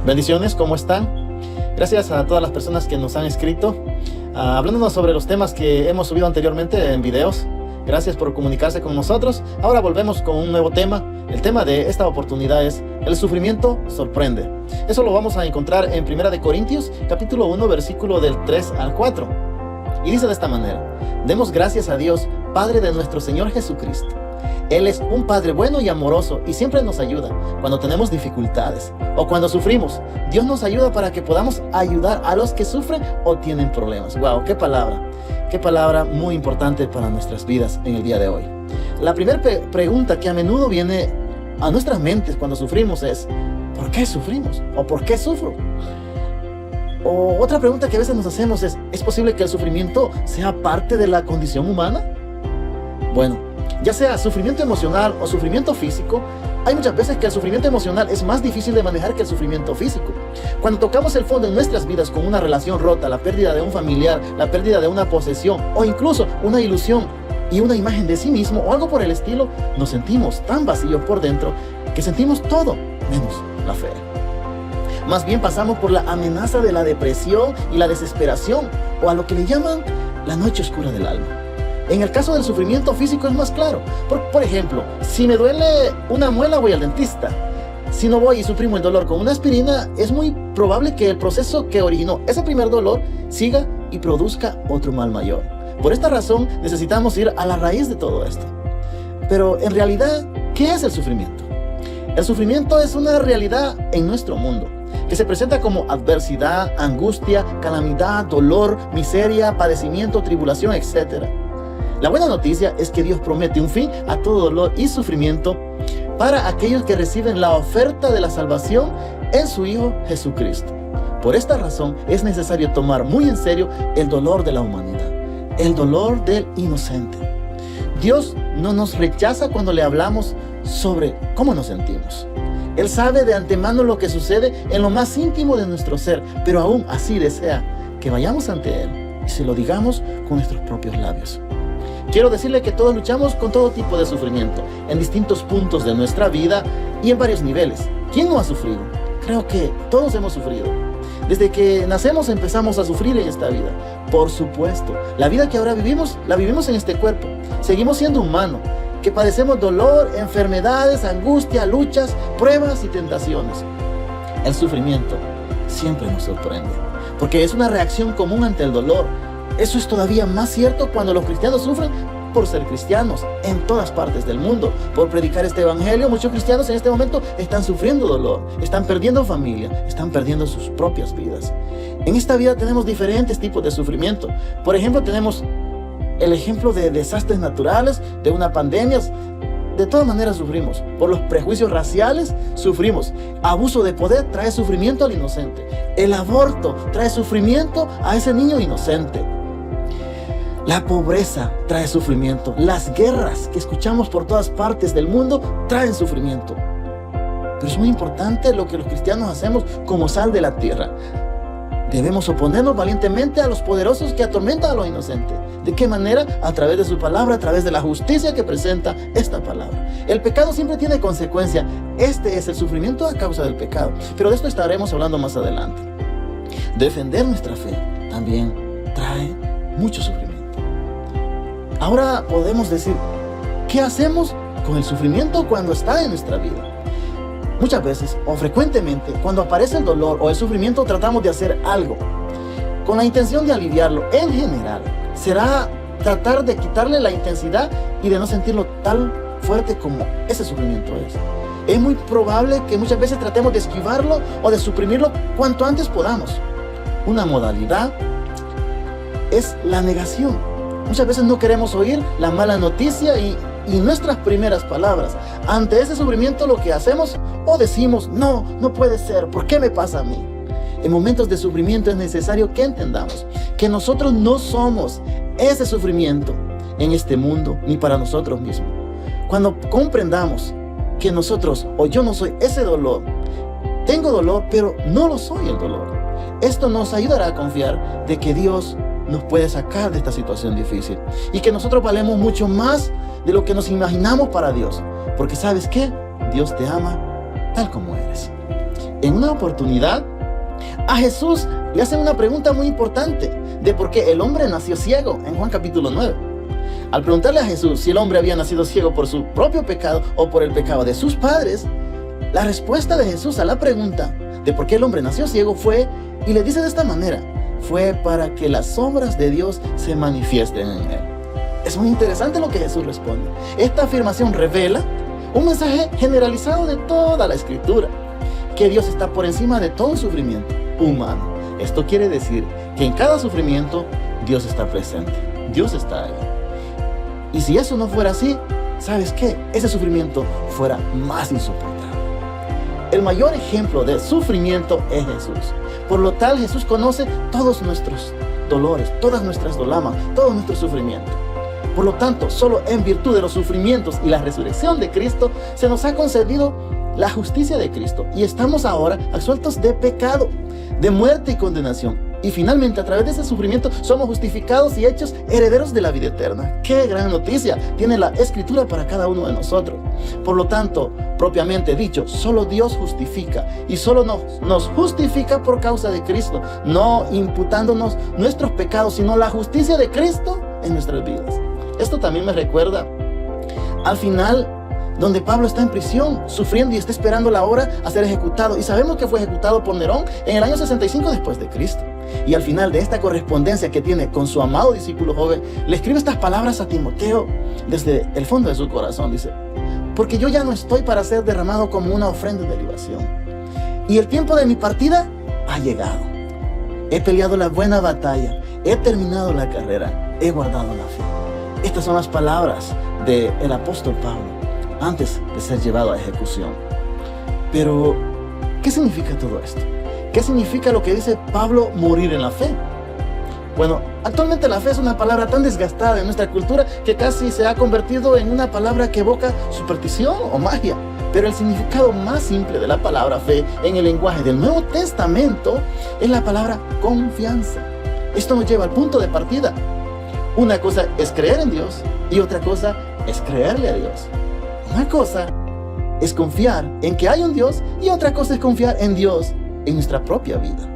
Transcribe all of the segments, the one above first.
Bendiciones, ¿cómo están? Gracias a todas las personas que nos han escrito, hablándonos sobre los temas que hemos subido anteriormente en videos. Gracias por comunicarse con nosotros. Ahora volvemos con un nuevo tema. El tema de esta oportunidad es: el sufrimiento sorprende. Eso lo vamos a encontrar en 1 Corintios, capítulo 1, versículo del 3 al 4. Y dice de esta manera: demos gracias a Dios, Padre de nuestro Señor Jesucristo. Él es un Padre bueno y amoroso y siempre nos ayuda cuando tenemos dificultades o cuando sufrimos. Dios nos ayuda para que podamos ayudar a los que sufren o tienen problemas. ¡Wow! ¡Qué palabra! ¡Qué palabra muy importante para nuestras vidas en el día de hoy! La primera pregunta que a menudo viene a nuestras mentes cuando sufrimos es: ¿por qué sufrimos? ¿O por qué sufro? O otra pregunta que a veces nos hacemos es: ¿es posible que el sufrimiento sea parte de la condición humana? Bueno, ya sea sufrimiento emocional o sufrimiento físico, hay muchas veces que el sufrimiento emocional es más difícil de manejar que el sufrimiento físico. Cuando tocamos el fondo en nuestras vidas con una relación rota, la pérdida de un familiar, la pérdida de una posesión o incluso una ilusión y una imagen de sí mismo o algo por el estilo, nos sentimos tan vacíos por dentro que sentimos todo menos la fe. Más bien pasamos por la amenaza de la depresión y la desesperación, o a lo que le llaman la noche oscura del alma. En el caso del sufrimiento físico es más claro. Por ejemplo, si me duele una muela, voy al dentista. Si no voy y suprimo el dolor con una aspirina, es muy probable que el proceso que originó ese primer dolor siga y produzca otro mal mayor. Por esta razón necesitamos ir a la raíz de todo esto. Pero en realidad, ¿qué es el sufrimiento? El sufrimiento es una realidad en nuestro mundo que se presenta como adversidad, angustia, calamidad, dolor, miseria, padecimiento, tribulación, etc. La buena noticia es que Dios promete un fin a todo dolor y sufrimiento para aquellos que reciben la oferta de la salvación en su Hijo Jesucristo. Por esta razón es necesario tomar muy en serio el dolor de la humanidad, el dolor del inocente. Dios no nos rechaza cuando le hablamos sobre cómo nos sentimos. Él sabe de antemano lo que sucede en lo más íntimo de nuestro ser, pero aún así desea que vayamos ante Él y se lo digamos con nuestros propios labios. Quiero decirle que todos luchamos con todo tipo de sufrimiento, en distintos puntos de nuestra vida y en varios niveles. ¿Quién no ha sufrido? Creo que todos hemos sufrido. Desde que nacemos empezamos a sufrir en esta vida. Por supuesto, la vida que ahora vivimos, la vivimos en este cuerpo. Seguimos siendo humanos, que padecemos dolor, enfermedades, angustia, luchas, pruebas y tentaciones. El sufrimiento siempre nos sorprende, porque es una reacción común ante el dolor. Eso es todavía más cierto cuando los cristianos sufren por ser cristianos en todas partes del mundo. Por predicar este evangelio, muchos cristianos en este momento están sufriendo dolor, están perdiendo familia, están perdiendo sus propias vidas. En esta vida tenemos diferentes tipos de sufrimiento. Por ejemplo, tenemos el ejemplo de desastres naturales, de una pandemia. De todas maneras sufrimos. Por los prejuicios raciales sufrimos. Abuso de poder trae sufrimiento al inocente. El aborto trae sufrimiento a ese niño inocente. La pobreza trae sufrimiento. Las guerras que escuchamos por todas partes del mundo traen sufrimiento. Pero es muy importante lo que los cristianos hacemos como sal de la tierra. Debemos oponernos valientemente a los poderosos que atormentan a los inocentes. ¿De qué manera? A través de su palabra, a través de la justicia que presenta esta palabra. El pecado siempre tiene consecuencia. Este es el sufrimiento a causa del pecado. Pero de esto estaremos hablando más adelante. Defender nuestra fe también trae mucho sufrimiento. Ahora podemos decir: ¿qué hacemos con el sufrimiento cuando está en nuestra vida? Muchas veces o frecuentemente, cuando aparece el dolor o el sufrimiento, tratamos de hacer algo con la intención de aliviarlo. En general, será tratar de quitarle la intensidad y de no sentirlo tan fuerte como ese sufrimiento es. Es muy probable que muchas veces tratemos de esquivarlo o de suprimirlo cuanto antes podamos. Una modalidad es la negación. Muchas veces no queremos oír la mala noticia y nuestras primeras palabras. Ante ese sufrimiento, lo que hacemos o decimos: no puede ser, ¿por qué me pasa a mí? En momentos de sufrimiento es necesario que entendamos que nosotros no somos ese sufrimiento en este mundo, ni para nosotros mismos. Cuando comprendamos que nosotros o yo no soy ese dolor, tengo dolor, pero no lo soy el dolor, esto nos ayudará a confiar de que Dios nos puede sacar de esta situación difícil y que nosotros valemos mucho más de lo que nos imaginamos para Dios, porque ¿sabes qué? Dios te ama tal como eres. En una oportunidad, a Jesús le hacen una pregunta muy importante de por qué el hombre nació ciego en Juan capítulo 9. Al preguntarle a Jesús si el hombre había nacido ciego por su propio pecado o por el pecado de sus padres, la respuesta de Jesús a la pregunta de por qué el hombre nació ciego fue, y le dice de esta manera, fue para que las obras de Dios se manifiesten en él. Es muy interesante lo que Jesús responde. Esta afirmación revela un mensaje generalizado de toda la Escritura, que Dios está por encima de todo sufrimiento humano. Esto quiere decir que en cada sufrimiento Dios está presente, Dios está ahí. Y si eso no fuera así, ¿sabes qué? Ese sufrimiento fuera más insoportable. El mayor ejemplo de sufrimiento es Jesús. Por lo tal, Jesús conoce todos nuestros dolores, todas nuestras dolamas, todo nuestro sufrimiento. Por lo tanto, solo en virtud de los sufrimientos y la resurrección de Cristo, se nos ha concedido la justicia de Cristo. Y estamos ahora absueltos de pecado, de muerte y condenación. Y finalmente, a través de ese sufrimiento, somos justificados y hechos herederos de la vida eterna. ¡Qué gran noticia tiene la Escritura para cada uno de nosotros! Por lo tanto, propiamente dicho, solo Dios justifica. Y solo nos justifica por causa de Cristo. No imputándonos nuestros pecados, sino la justicia de Cristo en nuestras vidas. Esto también me recuerda al final, donde Pablo está en prisión, sufriendo y está esperando la hora a ser ejecutado. Y sabemos que fue ejecutado por Nerón en el año 65 después de Cristo. Y al final de esta correspondencia que tiene con su amado discípulo joven, le escribe estas palabras a Timoteo desde el fondo de su corazón. Dice, porque yo ya no estoy para ser derramado como una ofrenda de libación. Y el tiempo de mi partida ha llegado. He peleado la buena batalla, he terminado la carrera, he guardado la fe. Estas son las palabras del apóstol Pablo antes de ser llevado a ejecución. Pero, ¿qué significa todo esto? ¿Qué significa lo que dice Pablo, morir en la fe? Bueno, actualmente la fe es una palabra tan desgastada en nuestra cultura que casi se ha convertido en una palabra que evoca superstición o magia. Pero el significado más simple de la palabra fe en el lenguaje del Nuevo Testamento es la palabra confianza. Esto nos lleva al punto de partida. Una cosa es creer en Dios y otra cosa es creerle a Dios. Una cosa es confiar en que hay un Dios y otra cosa es confiar en Dios en nuestra propia vida.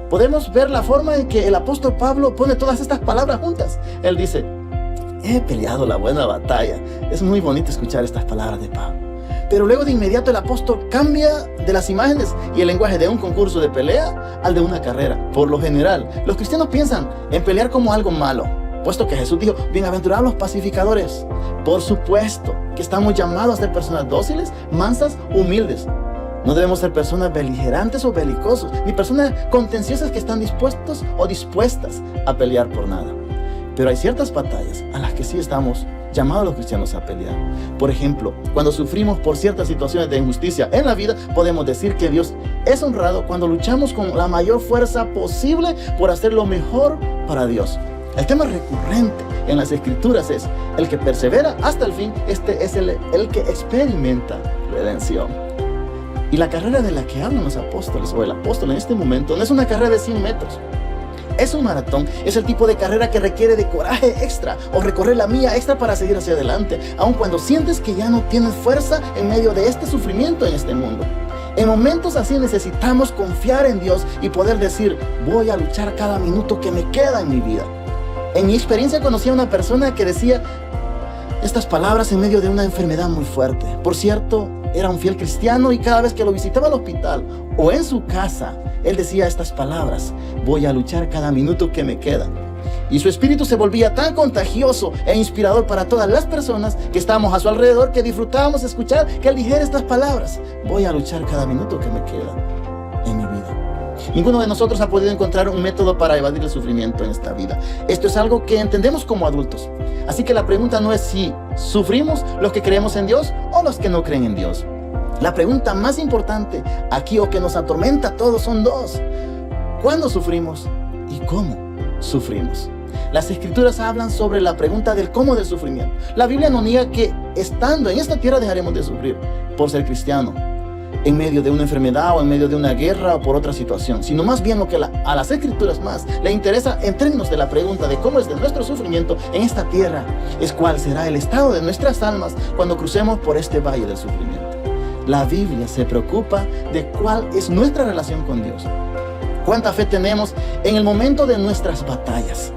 Podemos ver la forma en que el apóstol Pablo pone todas estas palabras juntas. Él dice, he peleado la buena batalla. Es muy bonito escuchar estas palabras de Pablo. Pero luego de inmediato el apóstol cambia de las imágenes y el lenguaje de un concurso de pelea al de una carrera. Por lo general, los cristianos piensan en pelear como algo malo, puesto que Jesús dijo, bienaventurados los pacificadores. Por supuesto que estamos llamados a ser personas dóciles, mansas, humildes. No debemos ser personas beligerantes o belicosos, ni personas contenciosas que están dispuestos o dispuestas a pelear por nada. Pero hay ciertas batallas a las que sí estamos llamados los cristianos a pelear. Por ejemplo, cuando sufrimos por ciertas situaciones de injusticia en la vida, podemos decir que Dios es honrado cuando luchamos con la mayor fuerza posible por hacer lo mejor para Dios. El tema recurrente en las Escrituras es el que persevera hasta el fin, este es el que experimenta redención. Y la carrera de la que hablan los apóstoles o el apóstol en este momento no es una carrera de 100 metros. Es un maratón, es el tipo de carrera que requiere de coraje extra o recorrer la milla extra para seguir hacia adelante, aun cuando sientes que ya no tienes fuerza en medio de este sufrimiento en este mundo. En momentos así necesitamos confiar en Dios y poder decir, voy a luchar cada minuto que me queda en mi vida. En mi experiencia conocí a una persona que decía estas palabras en medio de una enfermedad muy fuerte. Por cierto, era un fiel cristiano y cada vez que lo visitaba al hospital o en su casa, él decía estas palabras, voy a luchar cada minuto que me queda. Y su espíritu se volvía tan contagioso e inspirador para todas las personas que estábamos a su alrededor que disfrutábamos escuchar que él dijera estas palabras, voy a luchar cada minuto que me queda en mi vida. Ninguno de nosotros ha podido encontrar un método para evadir el sufrimiento en esta vida. Esto es algo que entendemos como adultos. Así que la pregunta no es si sufrimos los que creemos en Dios o los que no creen en Dios. La pregunta más importante aquí o que nos atormenta a todos son dos. ¿Cuándo sufrimos y cómo sufrimos? Las Escrituras hablan sobre la pregunta del cómo del sufrimiento. La Biblia no niega que estando en esta tierra dejaremos de sufrir por ser cristiano, en medio de una enfermedad o en medio de una guerra o por otra situación, sino más bien lo que a las Escrituras más le interesa en términos de la pregunta de cómo es de nuestro sufrimiento en esta tierra, es cuál será el estado de nuestras almas cuando crucemos por este valle del sufrimiento. La Biblia se preocupa de cuál es nuestra relación con Dios. Cuánta fe tenemos en el momento de nuestras batallas.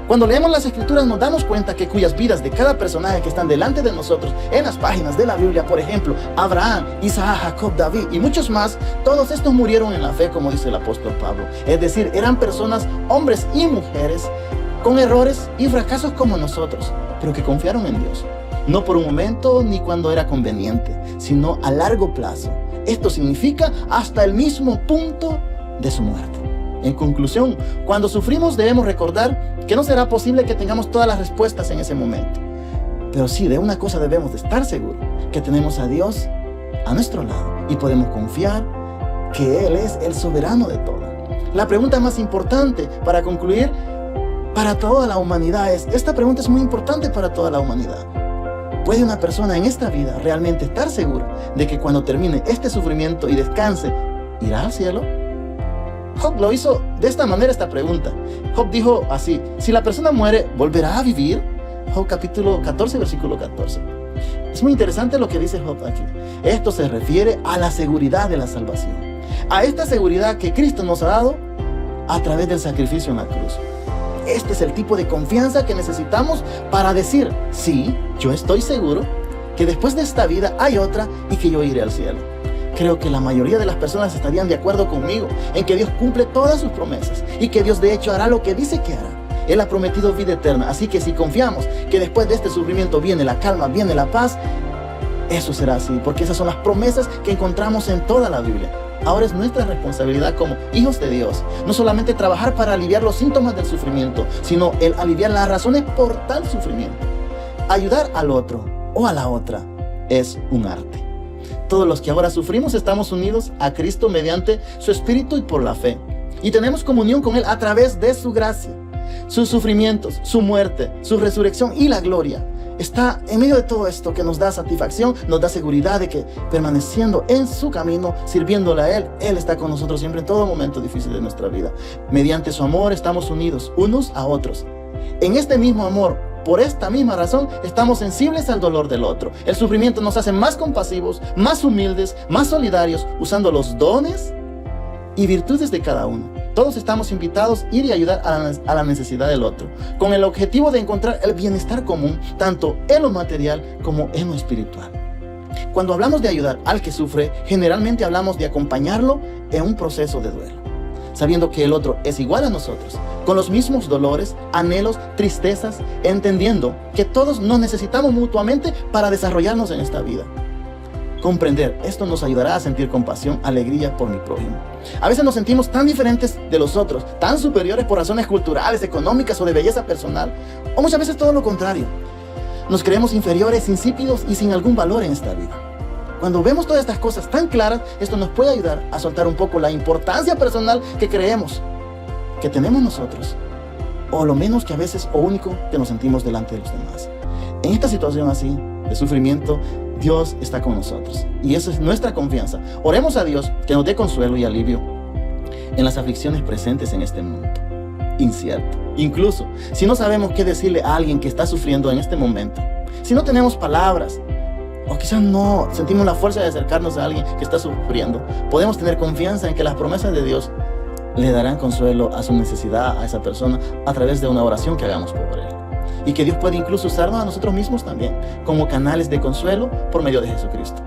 Cuando leemos las Escrituras nos damos cuenta que cuyas vidas de cada personaje que están delante de nosotros en las páginas de la Biblia, por ejemplo, Abraham, Isaac, Jacob, David y muchos más, todos estos murieron en la fe, como dice el apóstol Pablo. Es decir, eran personas, hombres y mujeres, con errores y fracasos como nosotros, pero que confiaron en Dios. No por un momento ni cuando era conveniente, sino a largo plazo. Esto significa hasta el mismo punto de su muerte. En conclusión, cuando sufrimos debemos recordar que no será posible que tengamos todas las respuestas en ese momento. Pero sí, de una cosa debemos de estar seguros, que tenemos a Dios a nuestro lado y podemos confiar que Él es el soberano de todo. La pregunta más importante para concluir para toda la humanidad esta pregunta es muy importante para toda la humanidad. ¿Puede una persona en esta vida realmente estar segura de que cuando termine este sufrimiento y descanse, irá al cielo? Job lo hizo de esta manera esta pregunta. Job dijo así: si la persona muere, ¿volverá a vivir? Job capítulo 14, versículo 14. Es muy interesante lo que dice Job aquí. Esto se refiere a la seguridad de la salvación, a esta seguridad que Cristo nos ha dado a través del sacrificio en la cruz. Este es el tipo de confianza que necesitamos para decir: sí, yo estoy seguro que después de esta vida hay otra y que yo iré al cielo. Creo que la mayoría de las personas estarían de acuerdo conmigo en que Dios cumple todas sus promesas y que Dios de hecho hará lo que dice que hará. Él ha prometido vida eterna, así que si confiamos que después de este sufrimiento viene la calma, viene la paz, eso será así, porque esas son las promesas que encontramos en toda la Biblia. Ahora es nuestra responsabilidad como hijos de Dios, no solamente trabajar para aliviar los síntomas del sufrimiento, sino el aliviar las razones por tal sufrimiento. Ayudar al otro o a la otra es un arte. Todos los que ahora sufrimos estamos unidos a Cristo mediante su Espíritu y por la fe. Y tenemos comunión con Él a través de su gracia. Sus sufrimientos, su muerte, su resurrección y la gloria está en medio de todo esto que nos da satisfacción, nos da seguridad de que permaneciendo en su camino, sirviéndole a Él, Él está con nosotros siempre en todo momento difícil de nuestra vida. Mediante su amor estamos unidos unos a otros. En este mismo amor, por esta misma razón, estamos sensibles al dolor del otro. El sufrimiento nos hace más compasivos, más humildes, más solidarios, usando los dones y virtudes de cada uno. Todos estamos invitados a ir y ayudar a la necesidad del otro, con el objetivo de encontrar el bienestar común, tanto en lo material como en lo espiritual. Cuando hablamos de ayudar al que sufre, generalmente hablamos de acompañarlo en un proceso de duelo, sabiendo que el otro es igual a nosotros, con los mismos dolores, anhelos, tristezas, entendiendo que todos nos necesitamos mutuamente para desarrollarnos en esta vida. Comprender esto nos ayudará a sentir compasión, alegría por mi prójimo. A veces nos sentimos tan diferentes de los otros, tan superiores por razones culturales, económicas o de belleza personal, o muchas veces todo lo contrario. Nos creemos inferiores, insípidos y sin algún valor en esta vida. Cuando vemos todas estas cosas tan claras, esto nos puede ayudar a soltar un poco la importancia personal que creemos que tenemos nosotros, o lo menos que a veces o único que nos sentimos delante de los demás. En esta situación así, de sufrimiento, Dios está con nosotros y esa es nuestra confianza. Oremos a Dios que nos dé consuelo y alivio en las aflicciones presentes en este mundo incierto. Incluso si no sabemos qué decirle a alguien que está sufriendo en este momento, si no tenemos palabras o quizás no sentimos la fuerza de acercarnos a alguien que está sufriendo, podemos tener confianza en que las promesas de Dios le darán consuelo a su necesidad, a esa persona, a través de una oración que hagamos por él. Y que Dios puede incluso usarnos a nosotros mismos también como canales de consuelo por medio de Jesucristo.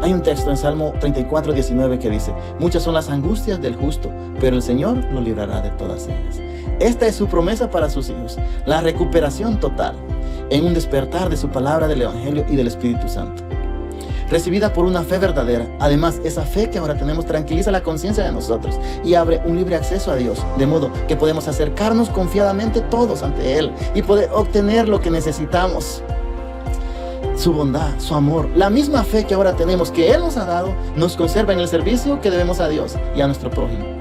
Hay un texto en Salmo 34, 19 que dice: muchas son las angustias del justo, pero el Señor lo librará de todas ellas. Esta es su promesa para sus hijos, la recuperación total en un despertar de su palabra, del Evangelio y del Espíritu Santo, recibida por una fe verdadera. Además, esa fe que ahora tenemos tranquiliza la conciencia de nosotros y abre un libre acceso a Dios, de modo que podemos acercarnos confiadamente todos ante Él y poder obtener lo que necesitamos. Su bondad, su amor, la misma fe que ahora tenemos, que Él nos ha dado, nos conserva en el servicio que debemos a Dios y a nuestro prójimo.